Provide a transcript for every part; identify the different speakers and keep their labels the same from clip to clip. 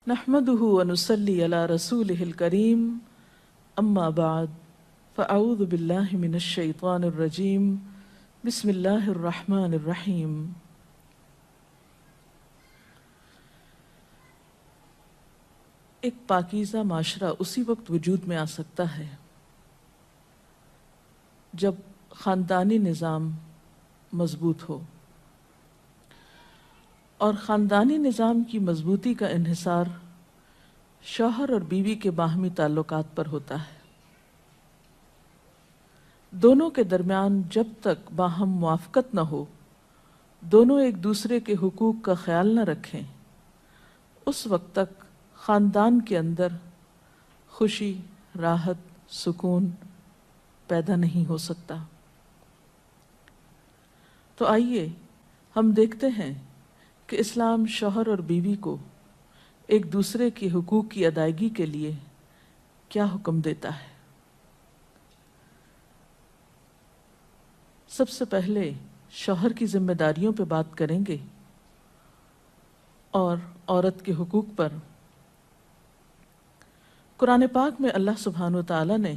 Speaker 1: نحمده ونصلي على رسوله الكريم اما بعد فاعوذ بالله من الشيطان الرجيم بسم الله الرحمن الرحيم۔ ایک پاکیزہ معاشرہ اسی وقت وجود میں آ سکتا ہے جب خاندانی نظام مضبوط ہو، اور خاندانی نظام کی مضبوطی کا انحصار شوہر اور بیوی کے باہمی تعلقات پر ہوتا ہے۔ دونوں کے درمیان جب تک باہم موافقت نہ ہو، دونوں ایک دوسرے کے حقوق کا خیال نہ رکھیں، اس وقت تک خاندان کے اندر خوشی، راحت، سکون پیدا نہیں ہو سکتا۔ تو آئیے ہم دیکھتے ہیں کہ اسلام شوہر اور بیوی کو ایک دوسرے کے حقوق کی ادائیگی کے لیے کیا حکم دیتا ہے۔ سب سے پہلے شوہر کی ذمہ داریوں پہ بات کریں گے اور عورت کے حقوق پر۔ قرآن پاک میں اللہ سبحانہ و تعالیٰ نے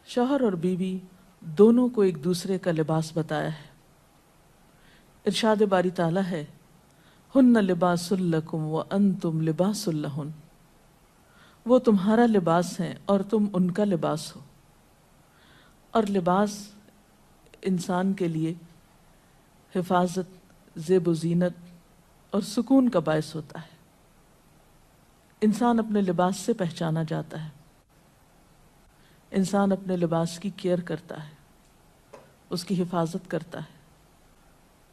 Speaker 1: شوہر اور بیوی دونوں کو ایک دوسرے کا لباس بتایا ہے۔ ارشاد باری تعالیٰ ہے، ہن لباس لکم وانتم لباس لہن، وہ تمہارا لباس ہیں اور تم ان کا لباس ہو۔ اور لباس انسان کے لیے حفاظت، زیب و زینت اور سکون کا باعث ہوتا ہے۔ انسان اپنے لباس سے پہچانا جاتا ہے، انسان اپنے لباس کی کیئر کرتا ہے، اس کی حفاظت کرتا ہے،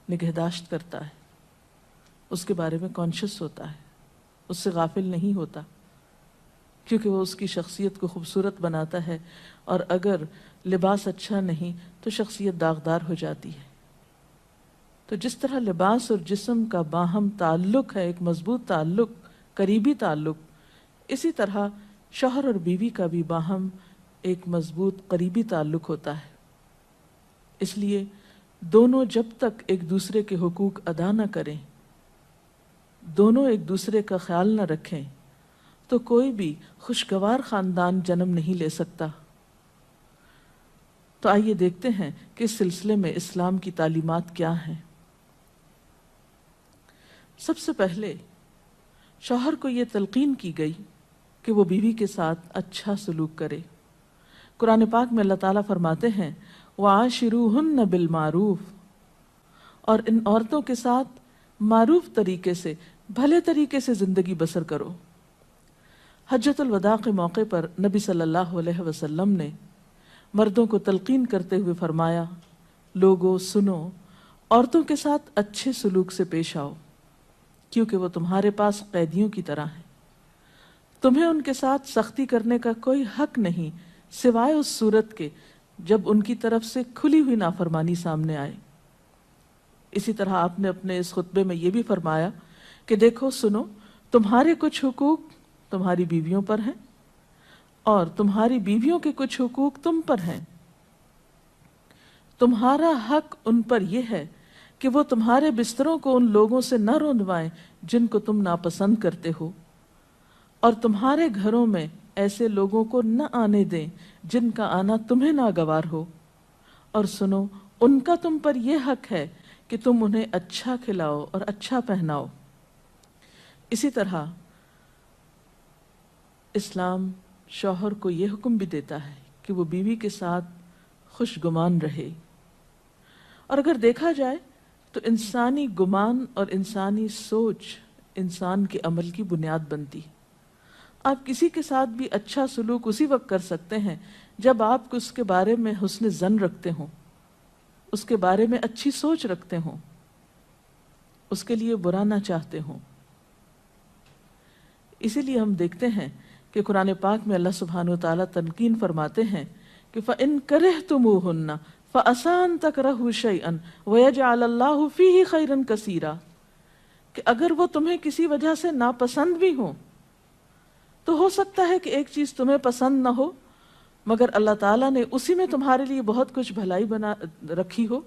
Speaker 1: نگہداشت کرتا ہے، اس کے بارے میں کانشیس ہوتا ہے، اس سے غافل نہیں ہوتا، کیونکہ وہ اس کی شخصیت کو خوبصورت بناتا ہے، اور اگر لباس اچھا نہیں تو شخصیت داغدار ہو جاتی ہے۔ تو جس طرح لباس اور جسم کا باہم تعلق ہے، ایک مضبوط تعلق، قریبی تعلق، اسی طرح شوہر اور بیوی کا بھی باہم ایک مضبوط قریبی تعلق ہوتا ہے۔ اس لیے دونوں جب تک ایک دوسرے کے حقوق ادا نہ کریں، دونوں ایک دوسرے کا خیال نہ رکھیں، تو کوئی بھی خوشگوار خاندان جنم نہیں لے سکتا۔ تو آئیے دیکھتے ہیں کہ اس سلسلے میں اسلام کی تعلیمات کیا ہیں۔ سب سے پہلے شوہر کو یہ تلقین کی گئی کہ وہ بیوی کے ساتھ اچھا سلوک کرے۔ قرآن پاک میں اللہ تعالیٰ فرماتے ہیں، وَعَاشِرُوهُنَّ بِالْمَعْرُوفِ، اور ان عورتوں کے ساتھ معروف طریقے سے، بھلے طریقے سے زندگی بسر کرو۔ حجۃ الوداع کے موقع پر نبی صلی اللہ علیہ وسلم نے مردوں کو تلقین کرتے ہوئے فرمایا، لوگو سنو، عورتوں کے ساتھ اچھے سلوک سے پیش آؤ، کیونکہ وہ تمہارے پاس قیدیوں کی طرح ہیں۔ تمہیں ان کے ساتھ سختی کرنے کا کوئی حق نہیں سوائے اس صورت کے جب ان کی طرف سے کھلی ہوئی نافرمانی سامنے آئے۔ اسی طرح آپ نے اپنے اس خطبے میں یہ بھی فرمایا کہ دیکھو سنو، تمہارے کچھ حقوق تمہاری بیویوں پر ہیں اور تمہاری بیویوں کے کچھ حقوق تم پر ہیں۔ تمہارا حق ان پر یہ ہے کہ وہ تمہارے بستروں کو ان لوگوں سے نہ روندوائیں جن کو تم ناپسند کرتے ہو، اور تمہارے گھروں میں ایسے لوگوں کو نہ آنے دیں جن کا آنا تمہیں ناگوار ہو، اور سنو، ان کا تم پر یہ حق ہے کہ تم انہیں اچھا کھلاؤ اور اچھا پہناؤ۔ اسی طرح اسلام شوہر کو یہ حکم بھی دیتا ہے کہ وہ بیوی کے ساتھ خوش گمان رہے۔ اور اگر دیکھا جائے تو انسانی گمان اور انسانی سوچ انسان کے عمل کی بنیاد بنتی ہے۔ آپ کسی کے ساتھ بھی اچھا سلوک اسی وقت کر سکتے ہیں جب آپ اس کے بارے میں حسن ظن رکھتے ہوں، اس کے بارے میں اچھی سوچ رکھتے ہوں، اس کے لیے برا نہ چاہتے ہوں۔ اسی لیے ہم دیکھتے ہیں کہ قرآن پاک میں اللہ سبحانہ و تعالیٰ تلقین فرماتے ہیں کہ فَإِن كَرِهْتُمُوهُنَّ فَعَسَىٰ أَن تَكْرَهُوا شَيْئًا وَيَجْعَلَ اللَّهُ فِيهِ خَيْرًا كَثِيرًا، کہ اگر وہ تمہیں کسی وجہ سے ناپسند بھی ہوں تو ہو سکتا ہے کہ ایک چیز تمہیں پسند نہ ہو، مگر اللہ تعالیٰ نے اسی میں تمہارے لیے بہت کچھ بھلائی بنا رکھی ہو۔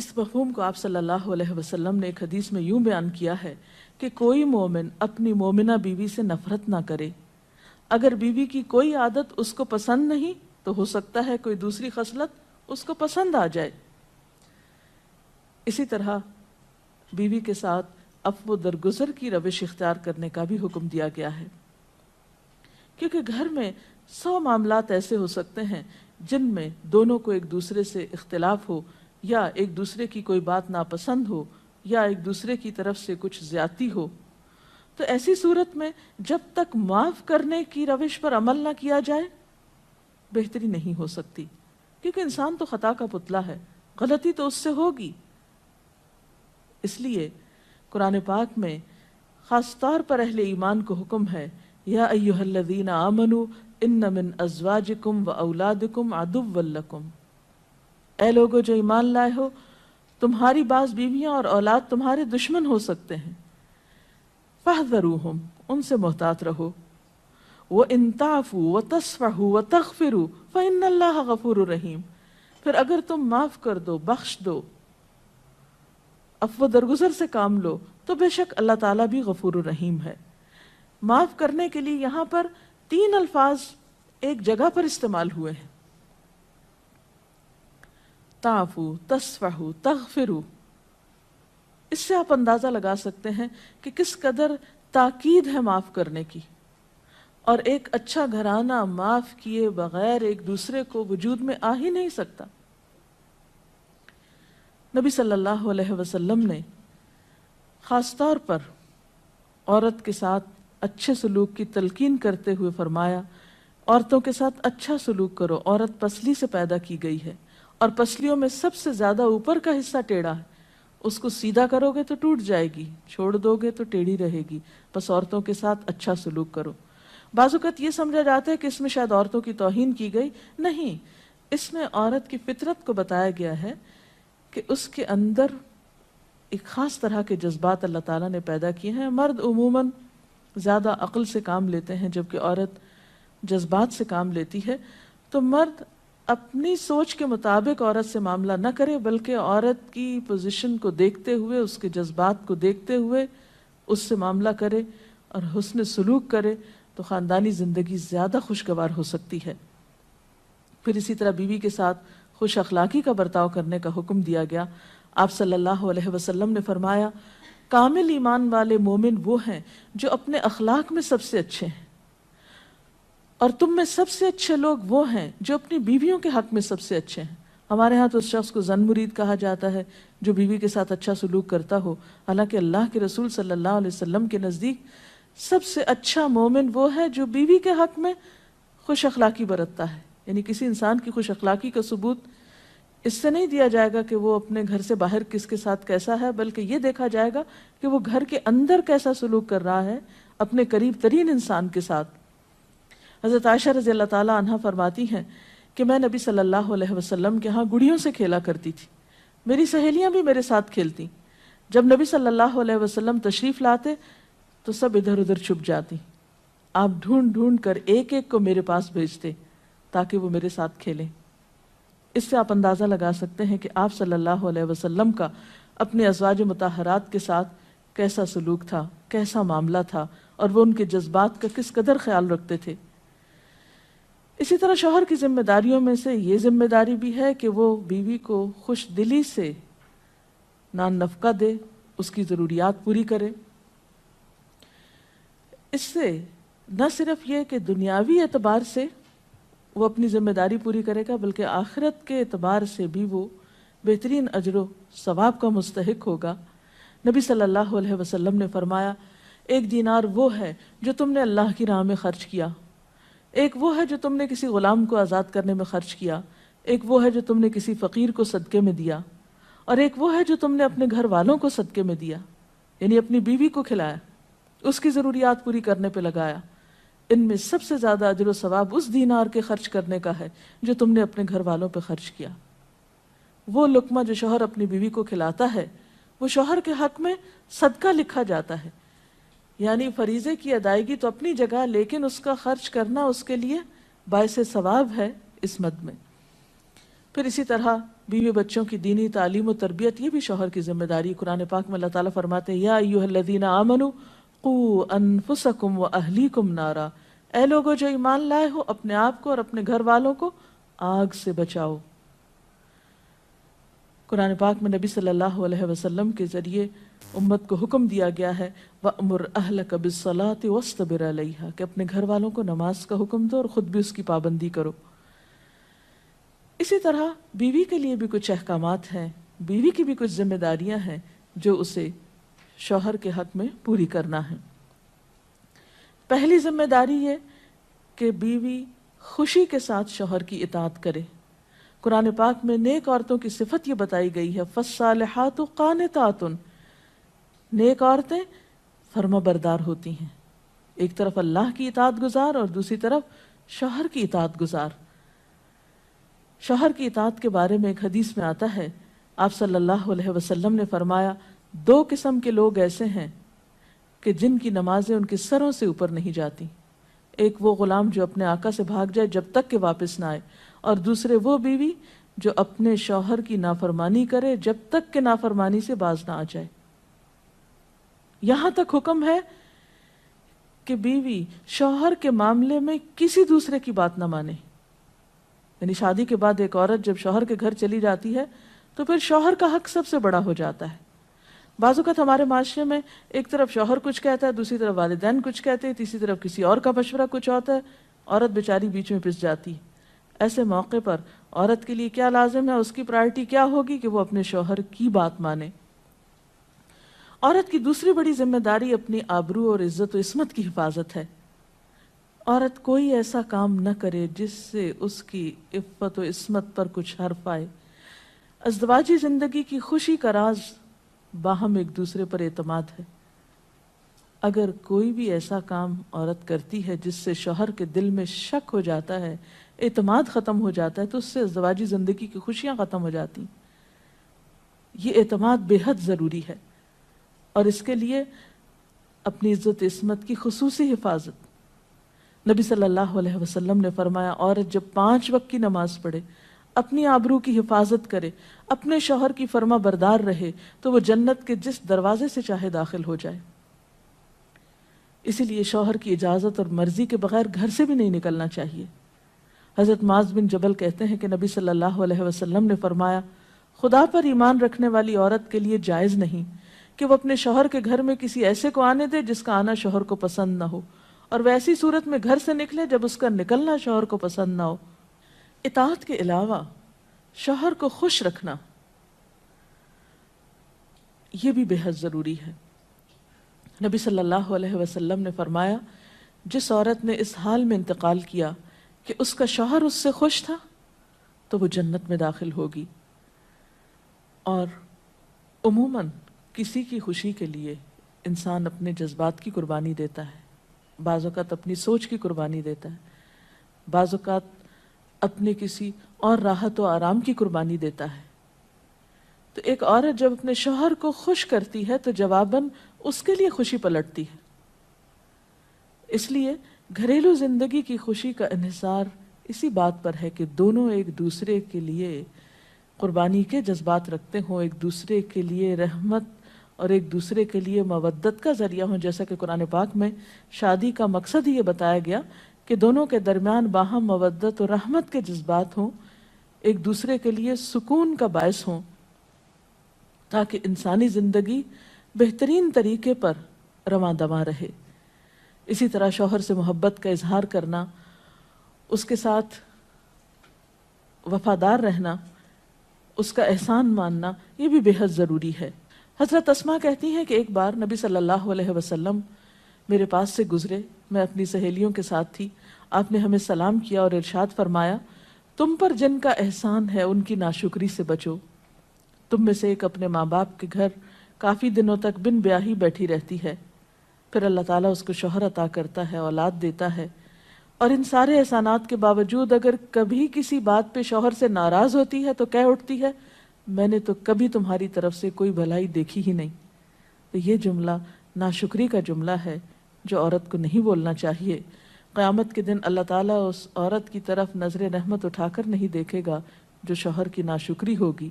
Speaker 1: اس مفہوم کو آپ صلی اللہ علیہ وسلم نے ایک حدیث میں یوں بیان کیا ہے کہ کوئی مومن اپنی مومنہ بیوی سے نفرت نہ کرے، اگر بیوی کی کوئی عادت اس کو پسند نہیں تو ہو سکتا ہے کوئی دوسری خصلت اس کو پسند آ جائے۔ اسی طرح بیوی کے ساتھ عفو درگزر کی روش اختیار کرنے کا بھی حکم دیا گیا ہے، کیونکہ گھر میں 100 معاملات ایسے ہو سکتے ہیں جن میں دونوں کو ایک دوسرے سے اختلاف ہو، یا ایک دوسرے کی کوئی بات ناپسند ہو، یا ایک دوسرے کی طرف سے کچھ زیادتی ہو۔ تو ایسی صورت میں جب تک معاف کرنے کی روش پر عمل نہ کیا جائے بہتری نہیں ہو سکتی، کیونکہ انسان تو خطا کا پتلا ہے، غلطی تو اس سے ہوگی۔ اس لیے قرآن پاک میں خاص طور پر اہل ایمان کو حکم ہے، یا ایھا الذین آمنوا ان من ازواجکم و اولادکم عدوا لکم، اے لوگو جو ایمان لائے ہو، تمہاری بعض بیویاں اور اولاد تمہارے دشمن ہو سکتے ہیں، فاحذروہم، ان سے محتاط رہو، وَإِن تَعْفُوا وَتَصْفَحُوا وَتَغْفِرُوا فَإِنَّ اللَّهَ غَفُورٌ رَحِيمٌ، پھر اگر تم معاف کر دو، بخش دو، عفو درگزر سے کام لو، تو بے شک اللہ تعالیٰ بھی غفور الرحیم ہے۔ معاف کرنے کے لیے یہاں پر 3 الفاظ ایک جگہ پر استعمال ہوئے ہیں، تعفو، تصفحو، تغفرو۔ اس سے آپ اندازہ لگا سکتے ہیں کہ کس قدر تاکید ہے معاف کرنے کی، اور ایک اچھا گھرانہ معاف کیے بغیر ایک دوسرے کو وجود میں آ ہی نہیں سکتا۔ نبی صلی اللہ علیہ وسلم نے خاص طور پر عورت کے ساتھ اچھے سلوک کی تلقین کرتے ہوئے فرمایا، عورتوں کے ساتھ اچھا سلوک کرو، عورت پسلی سے پیدا کی گئی ہے، اور پسلیوں میں سب سے زیادہ اوپر کا حصہ ٹیڑھا ہے، اس کو سیدھا کرو گے تو ٹوٹ جائے گی، چھوڑ دو گے تو ٹیڑھی رہے گی، بس عورتوں کے ساتھ اچھا سلوک کرو۔ بعض اوقات یہ سمجھا جاتا ہے کہ اس میں شاید عورتوں کی توہین کی گئی، نہیں، اس میں عورت کی فطرت کو بتایا گیا ہے کہ اس کے اندر ایک خاص طرح کے جذبات اللہ تعالیٰ نے پیدا کیے ہیں۔ مرد عموماً زیادہ عقل سے کام لیتے ہیں جبکہ عورت جذبات سے کام لیتی ہے، تو مرد اپنی سوچ کے مطابق عورت سے معاملہ نہ کرے، بلکہ عورت کی پوزیشن کو دیکھتے ہوئے، اس کے جذبات کو دیکھتے ہوئے اس سے معاملہ کرے اور حسن سلوک کرے، تو خاندانی زندگی زیادہ خوشگوار ہو سکتی ہے۔ پھر اسی طرح بیوی کے ساتھ خوش اخلاقی کا برتاؤ کرنے کا حکم دیا گیا۔ آپ صلی اللہ علیہ وسلم نے فرمایا، کامل ایمان والے مومن وہ ہیں جو اپنے اخلاق میں سب سے اچھے ہیں، اور تم میں سب سے اچھے لوگ وہ ہیں جو اپنی بیویوں کے حق میں سب سے اچھے ہیں۔ ہمارے ہاں تو اس شخص کو زن مرید کہا جاتا ہے جو بیوی کے ساتھ اچھا سلوک کرتا ہو، حالانکہ اللہ کے رسول صلی اللہ علیہ وسلم کے نزدیک سب سے اچھا مومن وہ ہے جو بیوی کے حق میں خوش اخلاقی برتتا ہے۔ یعنی کسی انسان کی خوش اخلاقی کا ثبوت اس سے نہیں دیا جائے گا کہ وہ اپنے گھر سے باہر کس کے ساتھ کیسا ہے، بلکہ یہ دیکھا جائے گا کہ وہ گھر کے اندر کیسا سلوک کر رہا ہے اپنے قریب ترین انسان کے ساتھ۔ حضرت عائشہ رضی اللہ تعالی عنہا فرماتی ہیں کہ میں نبی صلی اللہ علیہ وسلم کے ہاں گڑیوں سے کھیلا کرتی تھی، میری سہیلیاں بھی میرے ساتھ کھیلتی، جب نبی صلی اللہ علیہ وسلم تشریف لاتے تو سب ادھر ادھر چھپ جاتی، آپ ڈھونڈ ڈھونڈ کر ایک ایک کو میرے پاس بھیجتے تاکہ وہ میرے ساتھ کھیلیں۔ اس سے آپ اندازہ لگا سکتے ہیں کہ آپ صلی اللہ علیہ وسلم کا اپنے ازواج مطہرات کے ساتھ کیسا سلوک تھا، کیسا معاملہ تھا، اور وہ ان کے جذبات کا کس قدر خیال رکھتے تھے۔ اسی طرح شوہر کی ذمہ داریوں میں سے یہ ذمہ داری بھی ہے کہ وہ بیوی کو خوش دلی سے نان نفقہ دے، اس کی ضروریات پوری کرے۔ اس سے نہ صرف یہ کہ دنیاوی اعتبار سے وہ اپنی ذمہ داری پوری کرے گا، بلکہ آخرت کے اعتبار سے بھی وہ بہترین اجر و ثواب کا مستحق ہوگا۔ نبی صلی اللہ علیہ وسلم نے فرمایا، ایک دینار وہ ہے جو تم نے اللہ کی راہ میں خرچ کیا، ایک وہ ہے جو تم نے کسی غلام کو آزاد کرنے میں خرچ کیا، ایک وہ ہے جو تم نے کسی فقیر کو صدقے میں دیا، اور ایک وہ ہے جو تم نے اپنے گھر والوں کو صدقے میں دیا، یعنی اپنی بیوی کو کھلایا، اس کی ضروریات پوری کرنے پہ لگایا۔ ان میں سب سے زیادہ اجر و ثواب اس دینار کے خرچ کرنے کا ہے جو تم نے اپنے گھر والوں پہ خرچ کیا۔ وہ لقمہ جو شوہر اپنی بیوی کو کھلاتا ہے وہ شوہر کے حق میں صدقہ لکھا جاتا ہے، یعنی فریضے کی ادائیگی تو اپنی جگہ، لیکن اس کا خرچ کرنا اس کے لیے باعث ثواب ہے اس مد میں۔ پھر اسی طرح بیوی بچوں کی دینی تعلیم و تربیت یہ بھی شوہر کی ذمہ داری. قرآن پاک میں اللہ تعالیٰ فرماتے ہیں یا ایھا الذین آمنوا قوا انفسکم واہلیکم نارا، اے لوگو جو ایمان لائے ہو اپنے آپ کو اور اپنے گھر والوں کو آگ سے بچاؤ. قرآن پاک میں نبی صلی اللہ علیہ وسلم کے ذریعے امت کو حکم دیا گیا ہے وَأْمُرْ أَهْلَكَ بِالصَّلَاةِ وَاصْطَبِرْ عَلَيْهَا کہ اپنے گھر والوں کو نماز کا حکم دو اور خود بھی اس کی پابندی کرو. اسی طرح بیوی کے لیے بھی کچھ احکامات ہیں، بیوی کی بھی کچھ ذمہ داریاں ہیں جو اسے شوہر کے حق میں پوری کرنا ہے. پہلی ذمہ داری یہ کہ بیوی خوشی کے ساتھ شوہر کی اطاعت کرے. قرآن پاک میں نیک عورتوں کی صفت یہ بتائی گئی ہے فَالصَّالِحَاتُ قَانِتَاتٌ، نیک عورتیں فرما بردار ہوتی ہیں، ایک طرف اللہ کی اطاعت گزار اور دوسری طرف شوہر کی اطاعت گزار. شوہر کی اطاعت کے بارے میں ایک حدیث میں آتا ہے آپ صلی اللہ علیہ وسلم نے فرمایا 2 قسم کے لوگ ایسے ہیں کہ جن کی نمازیں ان کے سروں سے اوپر نہیں جاتی. ایک وہ غلام جو اپنے آقا سے بھاگ جائے جب تک کہ واپس نہ آئے، اور دوسرے وہ بیوی جو اپنے شوہر کی نافرمانی کرے جب تک کہ نافرمانی سے باز نہ آ جائے. یہاں تک حکم ہے کہ بیوی شوہر کے معاملے میں کسی دوسرے کی بات نہ مانے. یعنی شادی کے بعد ایک عورت جب شوہر کے گھر چلی جاتی ہے تو پھر شوہر کا حق سب سے بڑا ہو جاتا ہے. بعض اوقات ہمارے معاشرے میں ایک طرف شوہر کچھ کہتا ہے، دوسری طرف والدین کچھ کہتے ہیں، تیسری طرف کسی اور کا مشورہ کچھ ہوتا ہے، عورت بیچاری بیچ میں پس جاتی. ایسے موقع پر عورت کے لیے کیا لازم ہے، اس کی پرائرٹی کیا ہوگی کہ وہ اپنے شوہر کی بات مانے. عورت کی دوسری بڑی ذمہ داری اپنی آبرو اور عزت و عصمت کی حفاظت ہے. عورت کوئی ایسا کام نہ کرے جس سے اس کی عفت و عصمت پر کچھ حرف آئے. ازدواجی زندگی کی خوشی کا راز باہم ایک دوسرے پر اعتماد ہے. اگر کوئی بھی ایسا کام عورت کرتی ہے جس سے شوہر کے دل میں شک ہو جاتا ہے، اعتماد ختم ہو جاتا ہے، تو اس سے ازدواجی زندگی کی خوشیاں ختم ہو جاتی. یہ اعتماد بے حد ضروری ہے اور اس کے لیے اپنی عزت عصمت کی خصوصی حفاظت. نبی صلی اللہ علیہ وسلم نے فرمایا عورت جب 5 وقت کی نماز پڑھے، اپنی آبرو کی حفاظت کرے، اپنے شوہر کی فرما بردار رہے تو وہ جنت کے جس دروازے سے چاہے داخل ہو جائے. اسی لیے شوہر کی اجازت اور مرضی کے بغیر گھر سے بھی نہیں نکلنا چاہیے. حضرت معاذ بن جبل کہتے ہیں کہ نبی صلی اللہ علیہ وسلم نے فرمایا خدا پر ایمان رکھنے والی عورت کے لیے جائز نہیں کہ وہ اپنے شوہر کے گھر میں کسی ایسے کو آنے دے جس کا آنا شوہر کو پسند نہ ہو، اور ویسی صورت میں گھر سے نکلے جب اس کا نکلنا شوہر کو پسند نہ ہو. اطاعت کے علاوہ شوہر کو خوش رکھنا یہ بھی بے حد ضروری ہے. نبی صلی اللہ علیہ وسلم نے فرمایا جس عورت نے اس حال میں انتقال کیا کہ اس کا شوہر اس سے خوش تھا تو وہ جنت میں داخل ہوگی. اور عموماً کسی کی خوشی کے لیے انسان اپنے جذبات کی قربانی دیتا ہے، بعض اوقات اپنی سوچ کی قربانی دیتا ہے، بعض اوقات اپنے کسی اور راحت و آرام کی قربانی دیتا ہے. تو ایک عورت جب اپنے شوہر کو خوش کرتی ہے تو جواباً اس کے لیے خوشی پلٹتی ہے. اس لیے گھریلو زندگی کی خوشی کا انحصار اسی بات پر ہے کہ دونوں ایک دوسرے کے لیے قربانی کے جذبات رکھتے ہوں، ایک دوسرے کے لیے رحمت اور ایک دوسرے کے لیے مودت کا ذریعہ ہوں. جیسا کہ قرآن پاک میں شادی کا مقصد ہی یہ بتایا گیا کہ دونوں کے درمیان باہم مودت اور رحمت کے جذبات ہوں، ایک دوسرے کے لیے سکون کا باعث ہوں، تاکہ انسانی زندگی بہترین طریقے پر رواں دواں رہے. اسی طرح شوہر سے محبت کا اظہار کرنا، اس کے ساتھ وفادار رہنا، اس کا احسان ماننا یہ بھی بے حد ضروری ہے. حضرت اسماء کہتی ہیں کہ ایک بار نبی صلی اللہ علیہ وسلم میرے پاس سے گزرے، میں اپنی سہیلیوں کے ساتھ تھی. آپ نے ہمیں سلام کیا اور ارشاد فرمایا تم پر جن کا احسان ہے ان کی ناشکری سے بچو. تم میں سے ایک اپنے ماں باپ کے گھر کافی دنوں تک بن بیاہی بیٹھی رہتی ہے، پھر اللہ تعالیٰ اس کو شوہر عطا کرتا ہے، اولاد دیتا ہے، اور ان سارے احسانات کے باوجود اگر کبھی کسی بات پہ شوہر سے ناراض ہوتی ہے تو کہہ اٹھتی ہے میں نے تو کبھی تمہاری طرف سے کوئی بھلائی دیکھی ہی نہیں. تو یہ جملہ ناشکری کا جملہ ہے جو عورت کو نہیں بولنا چاہیے. قیامت کے دن اللہ تعالیٰ اس عورت کی طرف نظر رحمت اٹھا کر نہیں دیکھے گا جو شوہر کی ناشکری ہوگی۔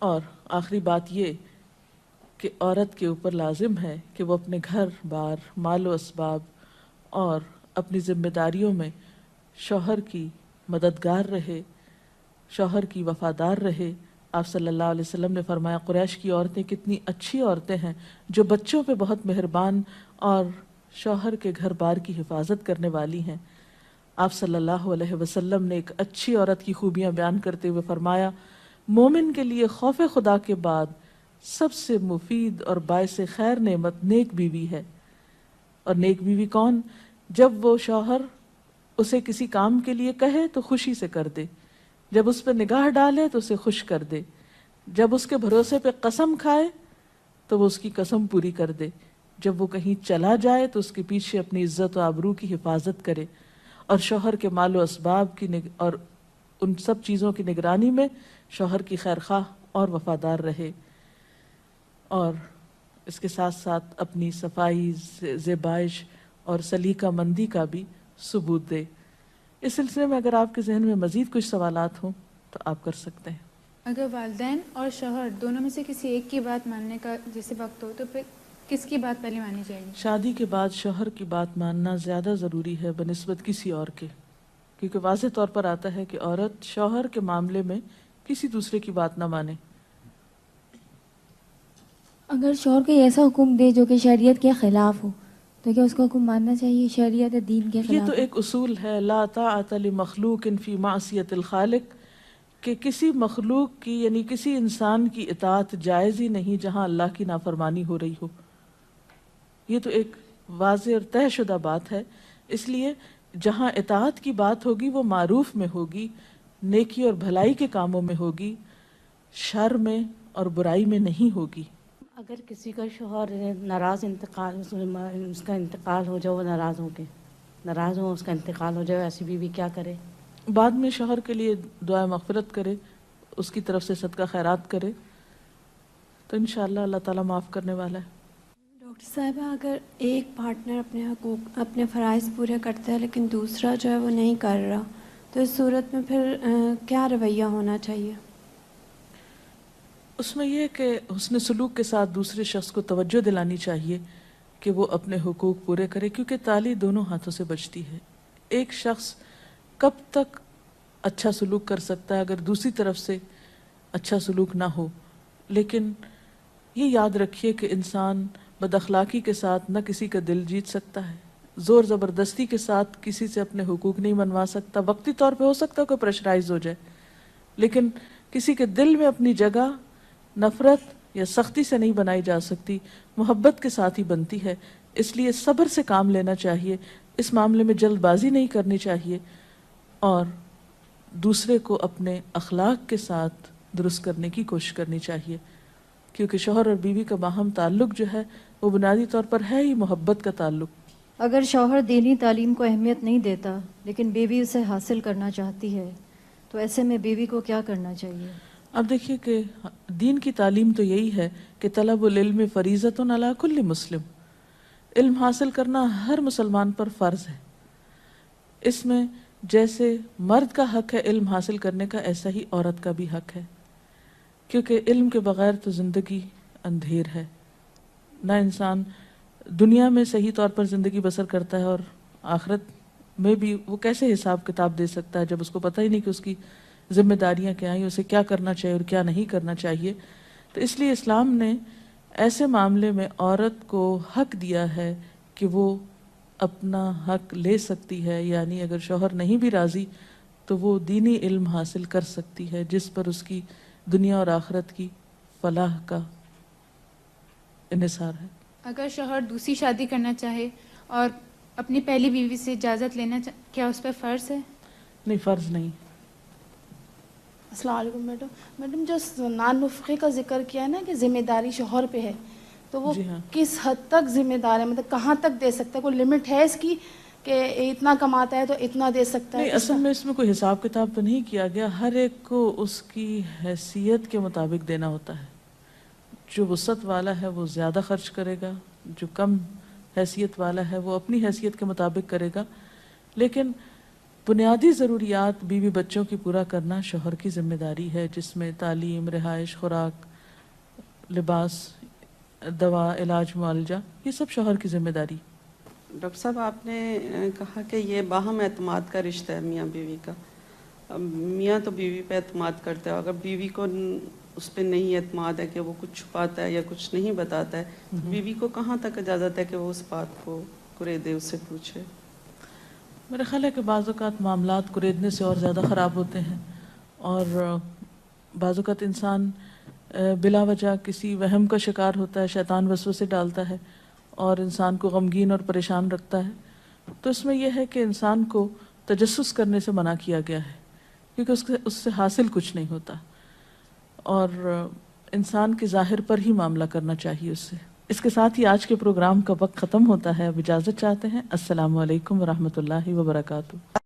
Speaker 1: اور آخری بات یہ کہ عورت کے اوپر لازم ہے کہ وہ اپنے گھر بار، مال و اسباب اور اپنی ذمہ داریوں میں شوہر کی مددگار رہے، شوہر کی وفادار رہے۔ آپ صلی اللہ علیہ وسلم نے فرمایا قریش کی عورتیں کتنی اچھی عورتیں ہیں جو بچوں پہ بہت مہربان اور شوہر کے گھر بار کی حفاظت کرنے والی ہیں۔ آپ صلی اللہ علیہ وسلم نے ایک اچھی عورت کی خوبیاں بیان کرتے ہوئے فرمایا مومن کے لیے خوف خدا کے بعد سب سے مفید اور باعث خیر نعمت نیک بیوی ہے۔ اور نیک بیوی کون؟ جب وہ شوہر اسے کسی کام کے لیے کہے تو خوشی سے کر دے، جب اس پہ نگاہ ڈالے تو اسے خوش کر دے، جب اس کے بھروسے پہ قسم کھائے تو وہ اس کی قسم پوری کر دے، جب وہ کہیں چلا جائے تو اس کے پیچھے اپنی عزت و آبرو کی حفاظت کرے، اور شوہر کے مال و اسباب کی اور ان سب چیزوں کی نگرانی میں شوہر کی خیرخواہ اور وفادار رہے، اور اس کے ساتھ ساتھ اپنی صفائی، زیبائش اور سلیقہ مندی کا بھی ثبوت دے۔ اس سلسلے میں اگر آپ کے ذہن میں مزید کچھ سوالات ہوں تو آپ کر سکتے ہیں۔
Speaker 2: اگر والدین اور شوہر دونوں میں سے کسی ایک کی بات ماننے کا جیسے وقت ہو تو پھر کس کی بات پہلے مانی چاہیے؟
Speaker 1: شادی کے بعد شوہر کی بات ماننا زیادہ ضروری ہے بنسبت کسی اور کے، کیونکہ واضح طور پر آتا ہے کہ عورت شوہر کے معاملے میں کسی دوسرے کی بات نہ مانے۔
Speaker 3: اگر شوہر کوئی ایسا حکم دے جو کہ شریعت کے خلاف ہو تو کیا اس کو حکم ماننا چاہیے؟ شریعت یا دین کے خلاف؟
Speaker 1: یہ تو ایک اصول ہے لا طاعت لمخلوق فی معصیت الخالق، کہ کسی مخلوق کی یعنی کسی انسان کی اطاعت جائز ہی نہیں جہاں اللہ کی نافرمانی ہو رہی ہو۔ یہ تو ایک واضح اور طے شدہ بات ہے، اس لیے جہاں اطاعت کی بات ہوگی وہ معروف میں ہوگی، نیکی اور بھلائی کے کاموں میں ہوگی، شر میں اور برائی میں نہیں ہوگی۔
Speaker 4: اگر کسی کا شوہر ناراض اس کا انتقال ہو جائے، وہ ناراض ہو اس کا انتقال ہو جائے، ایسی بیوی کیا کرے؟
Speaker 1: بعد میں شوہر کے لیے دعا مغفرت کرے، اس کی طرف سے صدقہ خیرات کرے تو انشاءاللہ اللہ تعالیٰ معاف کرنے والا ہے۔
Speaker 5: ڈاکٹر صاحبہ، اگر ایک پارٹنر اپنے حقوق، اپنے فرائض پورے کرتا ہے لیکن دوسرا جو ہے وہ نہیں کر رہا، تو اس صورت میں پھر کیا رویہ ہونا چاہیے؟
Speaker 1: اس میں یہ کہ حسن سلوک کے ساتھ دوسرے شخص کو توجہ دلانی چاہیے کہ وہ اپنے حقوق پورے کرے، کیونکہ تالی دونوں ہاتھوں سے بجتی ہے۔ ایک شخص کب تک اچھا سلوک کر سکتا ہے اگر دوسری طرف سے اچھا سلوک نہ ہو؟ لیکن یہ یاد رکھیے کہ انسان بد اخلاقی کے ساتھ نہ کسی کا دل جیت سکتا ہے، زور زبردستی کے ساتھ کسی سے اپنے حقوق نہیں منوا سکتا۔ وقتی طور پہ ہو سکتا ہے کوئی پریشرائز ہو جائے، لیکن کسی کے دل میں اپنی جگہ نفرت یا سختی سے نہیں بنائی جا سکتی، محبت کے ساتھ ہی بنتی ہے۔ اس لیے صبر سے کام لینا چاہیے، اس معاملے میں جلد بازی نہیں کرنی چاہیے، اور دوسرے کو اپنے اخلاق کے ساتھ درست کرنے کی کوشش کرنی چاہیے، کیونکہ شوہر اور بیوی کا باہم تعلق جو ہے وہ بنیادی طور پر ہے ہی محبت کا تعلق۔
Speaker 6: اگر شوہر دینی تعلیم کو اہمیت نہیں دیتا لیکن بیوی اسے حاصل کرنا چاہتی ہے تو ایسے میں بیوی کو کیا کرنا چاہیے؟
Speaker 1: اب دیکھیے کہ دین کی تعلیم تو یہی ہے کہ طلب العلم فریضۃ علی کل مسلم، علم حاصل کرنا ہر مسلمان پر فرض ہے۔ اس میں جیسے مرد کا حق ہے علم حاصل کرنے کا، ایسا ہی عورت کا بھی حق ہے، کیونکہ علم کے بغیر تو زندگی اندھیر ہے، نہ انسان دنیا میں صحیح طور پر زندگی بسر کرتا ہے اور آخرت میں بھی وہ کیسے حساب کتاب دے سکتا ہے جب اس کو پتہ ہی نہیں کہ اس کی ذمہ داریاں کیا ہیں، اسے کیا کرنا چاہیے اور کیا نہیں کرنا چاہیے۔ تو اس لیے اسلام نے ایسے معاملے میں عورت کو حق دیا ہے کہ وہ اپنا حق لے سکتی ہے، یعنی اگر شوہر نہیں بھی راضی تو وہ دینی علم حاصل کر سکتی ہے جس پر اس کی دنیا اور آخرت کی فلاح کا انحصار ہے۔
Speaker 2: اگر شوہر دوسری شادی کرنا چاہے اور اپنی پہلی بیوی سے اجازت لینا کیا اس پہ فرض ہے؟
Speaker 1: نہیں، فرض نہیں۔
Speaker 7: السلام علیکم میڈم جو نان نفقے کا ذکر کیا ہے نا کہ ذمہ داری شوہر پہ ہے، تو وہ
Speaker 1: جی ہاں،
Speaker 7: کس حد تک ذمہ دار ہے؟ مطلب کہاں تک دے سکتا ہے؟ کوئی لمٹ ہے اس کی کہ اتنا کماتا ہے تو اتنا دے سکتا ہے؟
Speaker 1: نہیں، اصل میں اس میں کوئی حساب کتاب تو نہیں کیا گیا، ہر ایک کو اس کی حیثیت کے مطابق دینا ہوتا ہے۔ جو وسعت والا ہے وہ زیادہ خرچ کرے گا، جو کم حیثیت والا ہے وہ اپنی حیثیت کے مطابق کرے گا، لیکن بنیادی ضروریات بیوی بچوں کی پورا کرنا شوہر کی ذمہ داری ہے، جس میں تعلیم، رہائش، خوراک، لباس، دوا، علاج، معالجہ، یہ سب شوہر کی ذمہ داری۔
Speaker 8: ڈاکٹر صاحب آپ نے کہا کہ یہ باہم اعتماد کا رشتہ ہے میاں بیوی کا۔ اب میاں تو بیوی پہ اعتماد کرتا ہے، اگر بیوی کو اس پہ نہیں اعتماد ہے کہ وہ کچھ چھپاتا ہے یا کچھ نہیں بتاتا ہے، تو بیوی کو کہاں تک اجازت ہے کہ وہ اس بات کو کریدے، اس سے پوچھے؟
Speaker 1: میرا خیال ہے کہ بعض اوقات معاملات کریدنے سے اور زیادہ خراب ہوتے ہیں، اور بعض اوقات انسان بلا وجہ کسی وہم کا شکار ہوتا ہے، شیطان وسوسے ڈالتا ہے اور انسان کو غمگین اور پریشان رکھتا ہے۔ تو اس میں یہ ہے کہ انسان کو تجسس کرنے سے منع کیا گیا ہے، کیونکہ اس سے حاصل کچھ نہیں ہوتا، اور انسان کے ظاہر پر ہی معاملہ کرنا چاہیے اس سے۔ اس کے ساتھ ہی آج کے پروگرام کا وقت ختم ہوتا ہے، اب اجازت چاہتے ہیں۔ السلام علیکم ورحمۃ اللہ وبرکاتہ۔